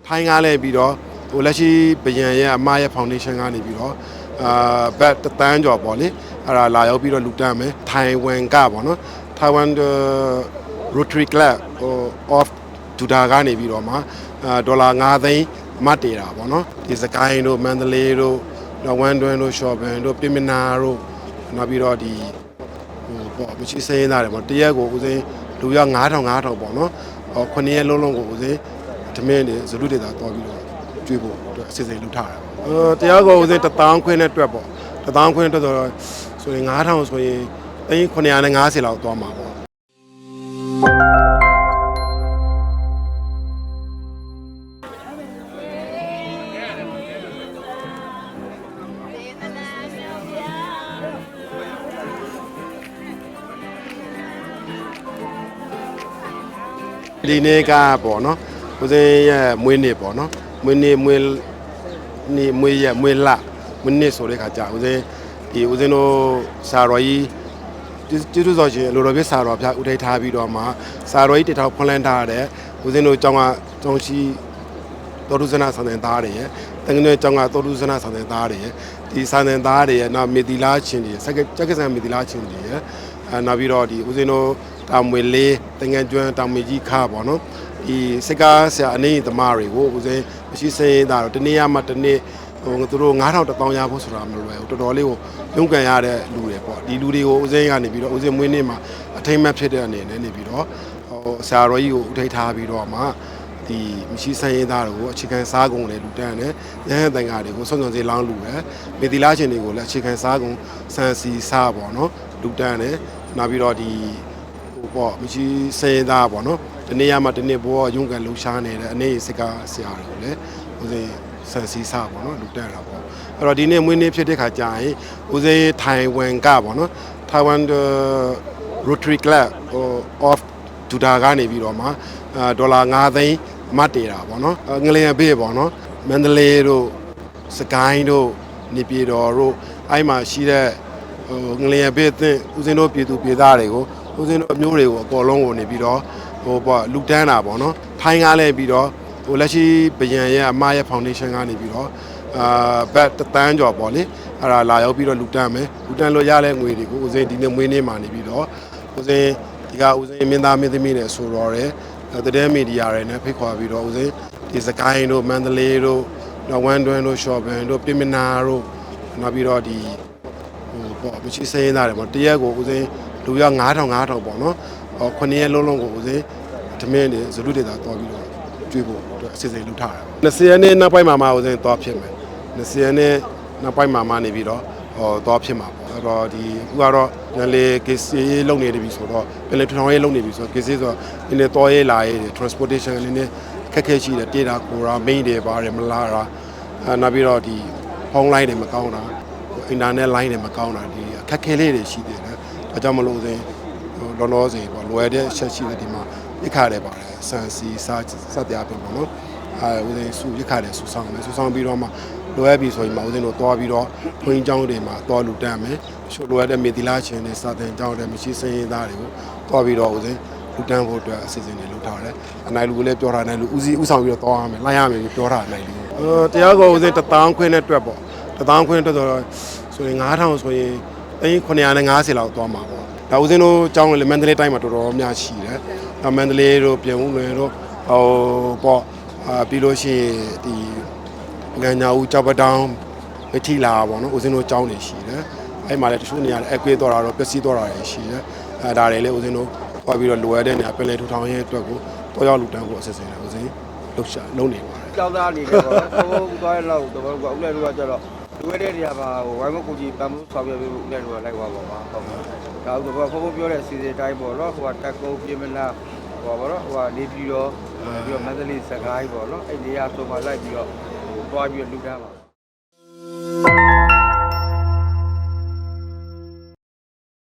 ထိုင်းကားလဲပြီးတော့ဟိုလက်ရှိဗယံရဲ့အမရဲ့ foundation ကနေပြီးတော့ဘတ်တန်းကျော်ပေါ့လေအဲ့ဒါလာရောက်ပြီးတော့လူတန်းမယ်ထိုင်ဝမ်ကပေါ့နော်ထိုင်ဝမ် Rotary Club of ဒူဒါကနေပြီးတော့မှဒေါ်လာ9သိန်းမတ်တေတာပေါ့နော်ဒီစကိုင်းတို့မန္တလေးတို့ဝမ်တွန်းတို့ရှော့ဘန်တို့ပြင်မနာတို့နောက်ပြီးတော့ဒီဟိုပေါ့မရှိစင်းသားတယ်ပေါ့တရက်ကိုဦးစင်းလူရောက်9000ပေါ့နော်9ရက်လုံးကိုဦးစင်းဓမင်းတွေဇလူတွေသာတော်ပြီးတော့ကျွေးဖို့အတွက်အစီအစဉ်လုပ်ထားတာပေါ့တရားကိုဦးစင်း1000ခွင်းနဲ့တွက်ပေါ့1000ခွင်းတွက်ဆိုရင်9000ဆိုရင်950လောက်သွားမှာပေါ့ဒီနေ့ကပေါ့နော်ဦးစင်းရဲ့မွေးနေ့ပေါ့နော်မွေးနေ့မွေးနေ့ဆိုတဲ့ခါကျဦးစင်းဒီဦးစင်းတို့စာတော်ကြီးကျေးဇူးတော်ရှင်လိုတော်ပြစာတော်ဖျားဦးထိပ်ထားပြီးတော့မှစာတော်ကြီးတထောက်ဖွင့်လန်းထားတဲ့ဦးစင်းတို့ကျောင်းရှိတော်ထုဇနာဆန်တဲ့သားတွေရဲ့တကယ်နဲ့ကျောင်းကတော်ထုဇနာဆန်တဲ့သားတွေရဲ့ဒီဆန်တဲ့သားတွေရဲ့နောက်မေတီလာချင်းတွေစက်ကစံမေတီလာချင်းတွေရဲ့နောက်ပြီးတော့ဒီဦးစင်းတို့တာမွေလေးတငယ်ကျွန်းတာမွေကြီးခါပေါ့နော်ဒီစကားဆရာအနေနဲ့တမားတွေကိုဦးစင်းမရှိစင်းတာတော့တနေ့မှတနေ့ဟိုသူတို့9000 1000ရဖို့ဆိုတာမလွယ်ဘူးတော်တော်လေးကိုရုန်းကန်ရတဲ့လူတွေပေါ့ဒီလူတွေကိုဦးစင်းကနေပြီးတော့ဦးစင်းမွေးနေ့မှာအထိမ့်မှတ်ဖြစ်တဲ့အနေနဲ့နေပြီးတော့ဟိုဆရာတော်ကြီးကိုဦးထိပ်ထားပြီးတော့မှဒီမရှိစင်းသားတွေကိုအခြေခံစားကုန်တွေလူတန်းတယ်ရဟန်းတန်ဃာတွေကိုစွန့်စွန့်စေးလောင်းလူတယ်မေတီလာရှင်တွေကိုလည်းအခြေခံစားကုန်စံစီစားပေါ့နော်လူတန်းတယ်နောက်ပြီးတော့ဒီဟိုပေါ့မရှိစင်းသားပေါ့နော်ဒီနေ့မှဒီနေ့ဘောရုန်းကန်လှူရှားနေတဲ့အနေစကားဆရာတွေကိုလည်းဦးစင်းဆန်စီစားပေါ့နော်လူတက်တာပေါ့အဲ့တော့ဒီနေ့မွေးနေ့ဖြစ်တဲ့ခါကြာရင်ဦးစင်းထိုင်ဝမ်ကပေါ့နော်ထိုင်ဝမ် Rotary Club of ဒူဒါကနေပြီးတော့မှဒေါ်လာ9သိန်းမတ်တေတာပေါ့နော်ငလျင်ဘေးပေါ့နော်မန္တလေးတို့စကိုင်းတို့နေပြည်တော်တို့အဲ့မှာရှိတဲ့ဟိုငလျင်ဘေးအသင်းဦးစင်းတို့ပြည်သူပြည်သားတွေကိုဦးစင်းတို့အမျိုးတွေကိုအပေါ်လုံးကိုနေပြီးတော့ဟိုပေါ့လူတန်းတာပေါ့နော်ထိုင်းကားလဲပြီးတော့ဟိုလက်ရှိဗယံရဲ့အမရဲ့ foundation ကနေပြီးတော့ဘတ်တန်းကျော်ပေါ့လေအဲ့ဒါလာရောက်ပြီးတော့လူတန်းမယ်လူတန်းလို့ရတဲ့ငွေတွေကိုဦးစင်းဒီနေ့မွေးနေ့မှာနေပြီးတော့ဦးစင်းဒီကဦးစင်းမင်းသားမင်းသမီးတွေဆိုတော့တယ်တဲ့မီဒီယာတွေနဲ့ဖိတ်ခေါ်ပြီးတော့ဦးစင်းဒီစကိုင်းတို့မန္တလေးတို့ဝမ်တွန်းတို့ရှော့ဘန်တို့ပြင်မနာတို့နောက်ပြီးတော့ဒီဟိုပေါ့မရှိစင်းသားတယ်ပေါ့တရက်ကိုဦးစင်းလူရောက်9000ပေါ့နော်9ရက်လုံးကိုဦးစင်းဓမင်းတွေဇလူတွေသာတော်ပြီးတော့ကျွေးဖို့အတွက်အစီအစဉ်လုပ်ထားတာ20ရက်နေ့နောက်ပိုင်းမှာဦးစင်းသွားဖြစ်မယ်20ရက်နေ့နောက်ပိုင်းမှာနေပြီးတော့သွားဖြစ်မှာပေါ့အဲ့တော့ဒီအခုကတော့ငလေကေစီလုံနေပြီဆိုတော့ပြန်လေထောင်ရေးလုံနေပြီဆိုတော့ကေစီဆိုတော့ဒီနေ့တော်ရေးလာရေး transportation အနေနဲ့ခက်ခဲရှိတယ်တေတာကိုရာ main တွေပါတယ်မလားတာနောက်ပြီးတော့ဒီဖုန်းလိုင်းတွေမကောင်းတာအင်တာနက်လိုင်းတွေမကောင်းတာဒီခက်ခဲလေးတွေရှိတယ်နော်ဒါကြောင့်မလို့ဦးစင်းလောလောဆယ်ပေါ့လွယ်တဲ့အချက်ရှိတဲ့ဒီမှာရခရတယ်ပါတယ်ဆန်စီစတရားပြင်ပေါ့နော်ဦးစင်းစုရခရတယ်စုဆောင်မယ်စုဆောင်ပြီးတော့မှလိုအပ်ပြီဆိုရင်ဦးစင်းတို့တွားပြီးတော့ခွင်းကျောင်းတွေမှာတွားလူတန်းမယ်ချို့လိုအပ်တဲ့မေတီလာချင်းတွေစာသင်ကျောင်းတွေမရှိစင်းရင်းသားတွေကိုတွားပြီးတော့ဦးစင်းလူတန်းဖို့အတွက်အစီအစဉ်တွေလုပ်ထားတယ်အနိုင်လူကိုလည်းပြောထားတယ်လူဦးစီးဦးဆောင်ပြီးတော့တွားရမယ်လိုက်ရမယ်ပြောထားတယ်လူတရားကိုဦးစင်း1000ခွင်းနဲ့တွက်ပေါ့1000ခွင်းတွက်ဆိုရင်9000ဆိုရင်950လောက်သွားမှာပေါ့ဒါဦးစင်းတို့ကျောင်းလည်းမန္တလေးတိုင်းမှာတော်တော်များရှိတယ်မန္တလေးတို့ပြင်ဦးလွင်တို့ဟိုပေါ့ပြီးလို့ရှိရင်ဒီငန်းညာဦးကြောက်ပတောင်းဝထီလာပေါ့နော်ဦးစင်းတို့ကျောင်းတွေရှိတယ်အဲ့မှာလည်းတချို့နေရာအကွေးသွားတာတော့ပျက်စီးသွားတာတွေရှိတယ်ဒါတွေလည်းဦးစင်းတို့သွားပြီးတော့လိုအပ်တဲ့နေရာပြင်လေထူထောင်ရေးအတွက်ကိုတော့ရောက်လူတန်းကိုအစစ်စင်တယ်ဦးစင်းလုံးနေပါတယ်ကျောင်းသားအနေနဲ့ပေါ့ဘုံသွားရလောက်တော့ဦးလည်းတို့ကကြတော့လူရတဲ့နေရာမှာဝိုင်းမကူကြီးပံမှုဆောင်ရွက်ပြီးဦးလည်းတို့ကလိုက်သွားပါပါဟုတ်ဒါဥပမာဘုံပြောတဲ့စီစဉ်တိုင်းပေါ့နော်ဟိုကတက်ကုန်းပြင်မနာဟိုပေါ့နော်ဟိုကနေပြီးတော့မန္တလေးစကိုင်းပေါ့နော်အဲ့နေရာဆိုမှလိုက်ပြီးတော့တွားပြီးလူတန်းပါ